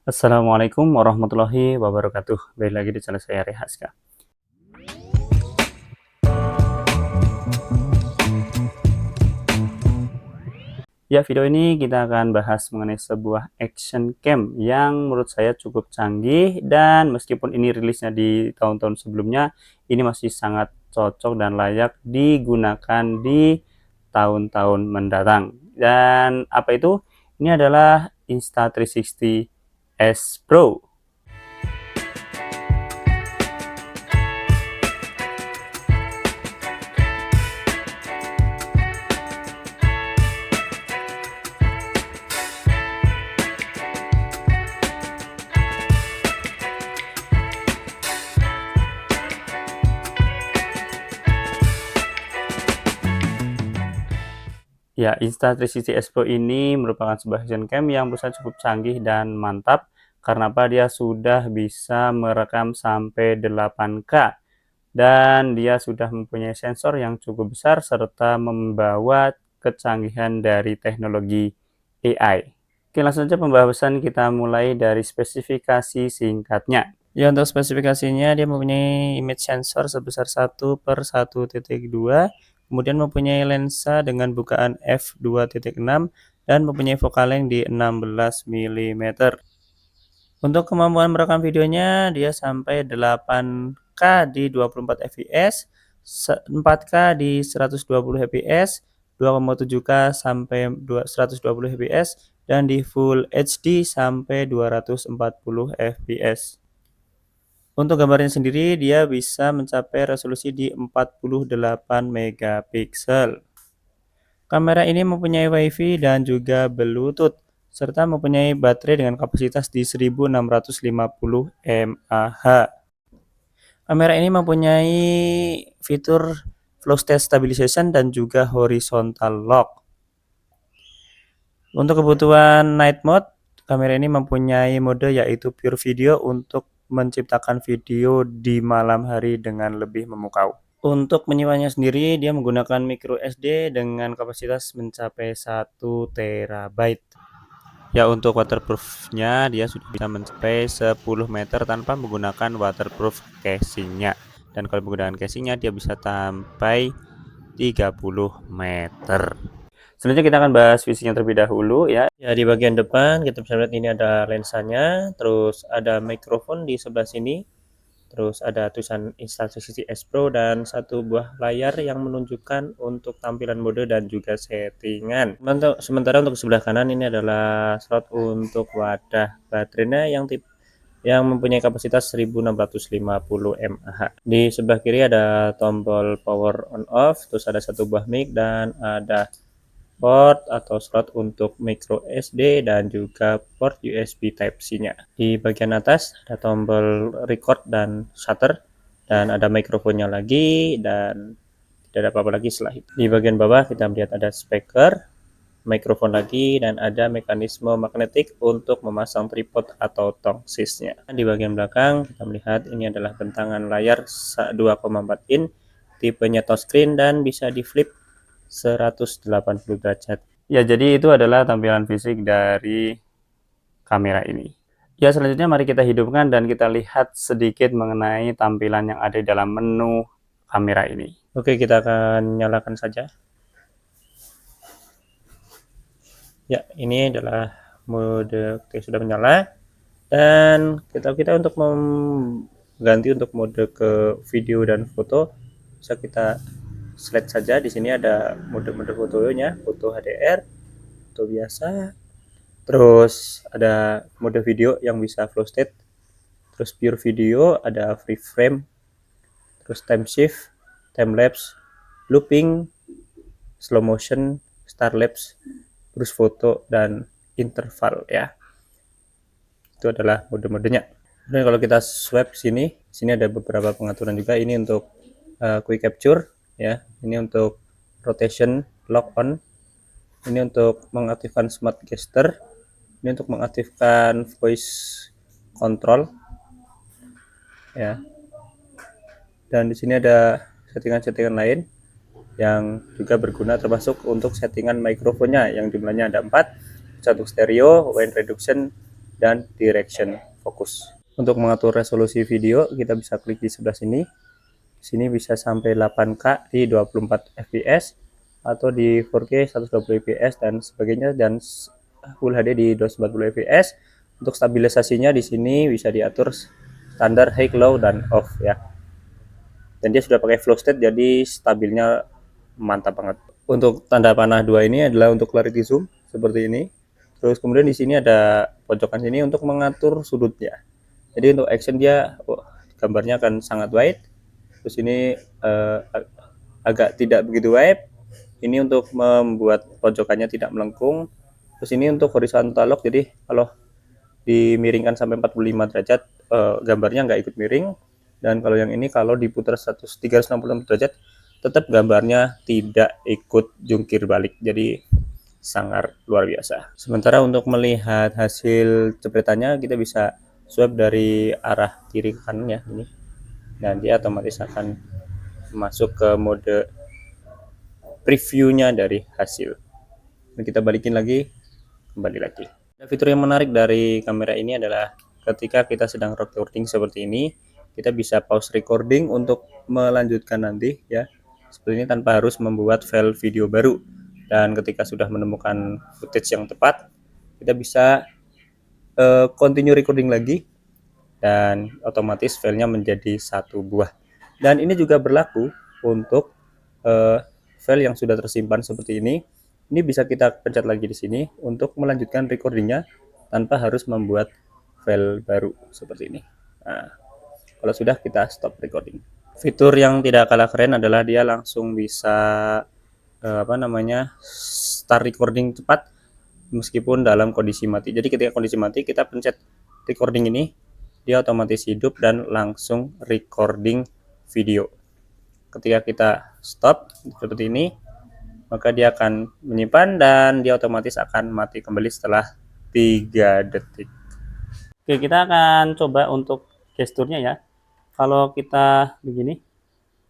Assalamualaikum warahmatullahi wabarakatuh. Balik lagi di channel saya Rehaska. Ya, video ini kita akan bahas mengenai sebuah action cam yang menurut saya cukup canggih dan meskipun ini rilisnya di tahun-tahun sebelumnya, ini masih sangat cocok dan layak digunakan di tahun-tahun mendatang. Dan apa itu? Ini adalah Insta360 S Pro. Ya, Insta360 S Pro ini merupakan sebuah action cam yang berusaha cukup canggih dan mantap karena apa dia sudah bisa merekam sampai 8K dan dia sudah mempunyai sensor yang cukup besar serta membawa kecanggihan dari teknologi AI. Oke, langsung saja pembahasan kita mulai dari spesifikasi singkatnya. Ya, untuk spesifikasinya dia mempunyai image sensor sebesar 1/1.2, kemudian mempunyai lensa dengan bukaan f2.6 dan mempunyai focal length di 16 mm. Untuk kemampuan merekam videonya dia sampai 8K di 24 fps, 4K di 120 fps, 2,7K sampai 120 fps dan di Full HD sampai 240 fps. Untuk gambarnya sendiri dia bisa mencapai resolusi di 48 megapiksel. Kamera ini mempunyai WiFi dan juga Bluetooth serta mempunyai baterai dengan kapasitas di 1650 mAh. Kamera ini mempunyai fitur flow state stabilization dan juga horizontal lock. Untuk kebutuhan night mode, kamera ini mempunyai mode yaitu pure video untuk menciptakan video di malam hari dengan lebih memukau. Untuk menyimpannya sendiri, dia menggunakan micro SD dengan kapasitas mencapai 1 TB. Ya, untuk waterproofnya dia sudah bisa mencapai 10 meter tanpa menggunakan waterproof casingnya. Dan kalau menggunakan casingnya dia bisa sampai 30 meter. Selanjutnya kita akan bahas fisiknya terlebih dahulu ya. Ya, di bagian depan kita bisa lihat ini ada lensanya, terus ada mikrofon di sebelah sini. Terus ada tulisan Insta360 S Pro dan satu buah layar yang menunjukkan untuk tampilan mode dan juga settingan. Sementara untuk sebelah kanan ini adalah slot untuk wadah baterainya yang mempunyai kapasitas 1650 mAh. Di sebelah kiri ada tombol power on off, terus ada satu buah mic dan ada port atau slot untuk micro SD dan juga port USB Type-C-nya. Di bagian atas ada tombol record dan shutter dan ada mikrofonnya lagi dan tidak ada apa-apa lagi setelah itu. Di bagian bawah kita melihat ada speaker, mikrofon lagi dan ada mekanisme magnetik untuk memasang tripod atau tongsisnya. Di bagian belakang kita melihat ini adalah bentangan layar 2,4 in, tipenya touchscreen dan bisa di flip 180 derajat. Ya, jadi itu adalah tampilan fisik dari kamera ini. Ya, selanjutnya mari kita hidupkan dan kita lihat sedikit mengenai tampilan yang ada di dalam menu kamera ini. Oke, kita akan nyalakan saja. Ya, ini adalah mode sudah menyala dan kita untuk mengganti untuk mode ke video dan foto bisa kita slide saja. Di sini ada mode-mode fotonya, foto HDR, foto biasa, terus ada mode video yang bisa flow state, terus pure video, ada free frame, terus time shift, time lapse, looping, slow motion, star lapse, terus foto dan interval ya. Itu adalah mode-modenya. Dan kalau kita swipe sini ada beberapa pengaturan juga. Ini untuk quick capture ya, ini untuk rotation lock on, ini untuk mengaktifkan smart gesture, ini untuk mengaktifkan voice control ya, dan di sini ada settingan-settingan lain yang juga berguna, termasuk untuk settingan mikrofonnya yang jumlahnya ada 4, satu stereo, wind reduction dan direction focus. Untuk mengatur resolusi video, kita bisa klik di sebelah sini. Sini bisa sampai 8K di 24 fps atau di 4K 120 fps dan sebagainya, dan Full HD di 240 fps. Untuk stabilisasinya di sini bisa diatur standar high, low, dan off ya. Dan dia sudah pakai flow state, jadi stabilnya mantap banget. Untuk tanda panah 2 ini adalah untuk clarity zoom seperti ini. Terus kemudian di sini ada pojokan sini untuk mengatur sudutnya. Jadi untuk action dia gambarnya akan sangat wide. Terus ini agak tidak begitu wide. Ini untuk membuat pojokannya tidak melengkung. Terus ini untuk horizontal lock, jadi kalau dimiringkan sampai 45 derajat gambarnya nggak ikut miring. Dan kalau yang ini kalau diputar 360 derajat tetap gambarnya tidak ikut jungkir balik, jadi sangat luar biasa. Sementara untuk melihat hasil jepretannya kita bisa swipe dari arah kiri ke kanan ya ini, dan dia otomatis akan masuk ke mode previewnya dari hasil. Dan kita balikin lagi, kembali lagi. Fitur yang menarik dari kamera ini adalah ketika kita sedang recording seperti ini, kita bisa pause recording untuk melanjutkan nanti ya, seperti ini tanpa harus membuat file video baru. Dan ketika sudah menemukan footage yang tepat, kita bisa continue recording lagi dan otomatis filenya menjadi satu buah. Dan ini juga berlaku untuk file yang sudah tersimpan seperti ini. Ini bisa kita pencet lagi di sini untuk melanjutkan recordingnya tanpa harus membuat file baru seperti ini. Nah, kalau sudah kita stop recording. Fitur yang tidak kalah keren adalah dia langsung bisa start recording cepat meskipun dalam kondisi mati. Jadi ketika kondisi mati kita pencet recording ini, dia otomatis hidup dan langsung recording video. Ketika kita stop seperti ini, maka dia akan menyimpan dan dia otomatis akan mati kembali setelah 3 detik. Oke, kita akan coba untuk gesturnya ya. Kalau kita begini,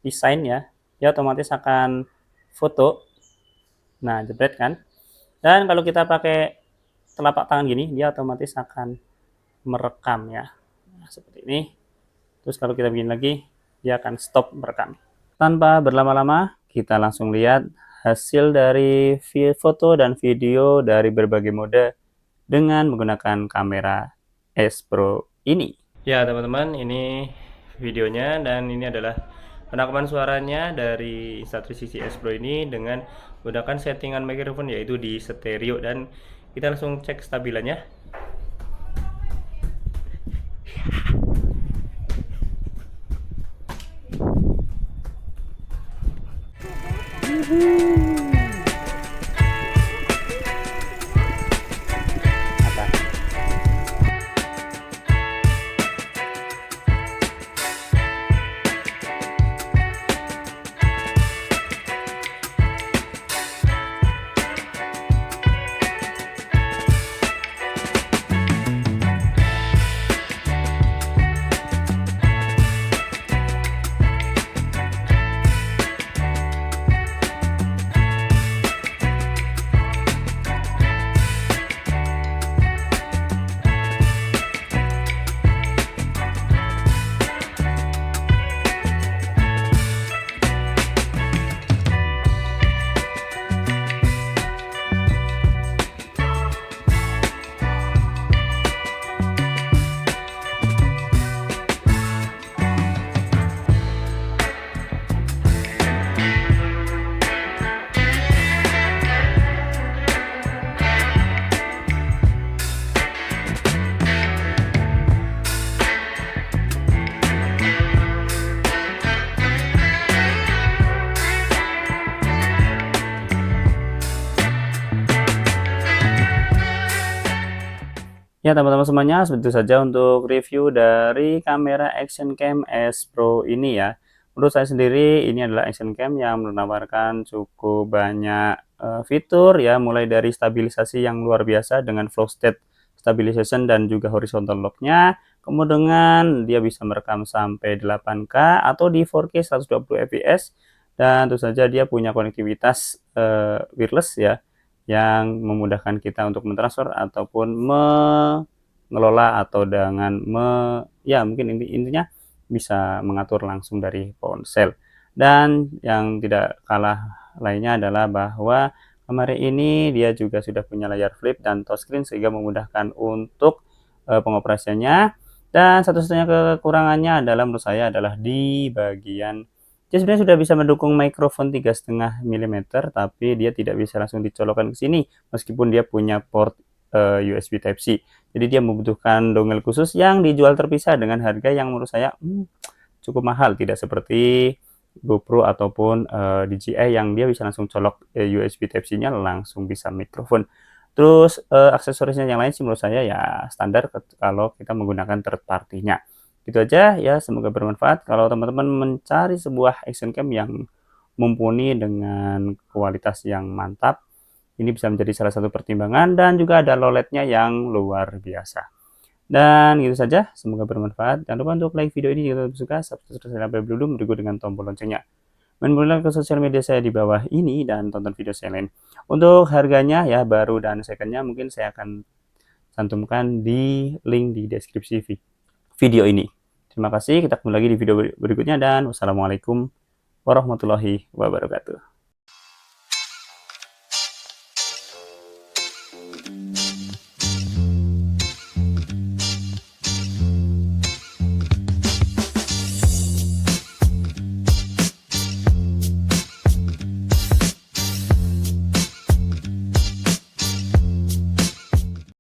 desain ya, dia otomatis akan foto. Nah, jepret kan. Dan kalau kita pakai telapak tangan gini, dia otomatis akan merekam ya. Nah, seperti ini. Terus kalau kita begini lagi, dia akan stop merekam. Tanpa berlama-lama, kita langsung lihat hasil dari foto dan video dari berbagai mode dengan menggunakan kamera S Pro ini. Ya teman-teman, ini videonya dan ini adalah penangkapan suaranya dari Insta360 S Pro ini dengan menggunakan settingan mikrofon yaitu di stereo, dan kita langsung cek stabilannya. Ya teman-teman semuanya, seperti itu saja untuk review dari kamera Action Cam S Pro ini ya. Menurut saya sendiri ini adalah Action Cam yang menawarkan cukup banyak fitur ya, mulai dari stabilisasi yang luar biasa dengan flow state stabilization dan juga horizontal lock-nya. Kemudian dia bisa merekam sampai 8K atau di 4K 120 fps, dan tentu saja dia punya konektivitas wireless ya, yang memudahkan kita untuk mentransfer ataupun ngelola atau dengan ya mungkin intinya bisa mengatur langsung dari ponsel. Dan yang tidak kalah lainnya adalah bahwa kamera ini dia juga sudah punya layar flip dan touchscreen sehingga memudahkan untuk pengoperasiannya. Dan satu-satunya kekurangannya adalah menurut saya adalah di bagian dia sebenarnya sudah bisa mendukung mikrofon 3,5 mm, tapi dia tidak bisa langsung dicolokkan ke sini meskipun dia punya port USB Type-C. Jadi dia membutuhkan dongle khusus yang dijual terpisah dengan harga yang menurut saya cukup mahal, tidak seperti GoPro ataupun DJI yang dia bisa langsung colok USB Type-C-nya langsung bisa mikrofon. Terus aksesorisnya yang lain sih menurut saya ya standar kalau kita menggunakan third party-nya. Gitu aja ya, semoga bermanfaat. Kalau teman-teman mencari sebuah action cam yang mumpuni dengan kualitas yang mantap, ini bisa menjadi salah satu pertimbangan dan juga ada low LED-nya yang luar biasa. Dan gitu saja, semoga bermanfaat. Jangan lupa untuk like video ini jika suka, subscribe sampai belum berikut dengan tombol loncengnya. Main ke sosial media saya di bawah ini dan tonton video saya lain. Untuk harganya ya baru dan secondnya mungkin saya akan cantumkan di link di deskripsi video ini. Terima kasih, kita ketemu lagi di video berikutnya dan wassalamualaikum warahmatullahi wabarakatuh.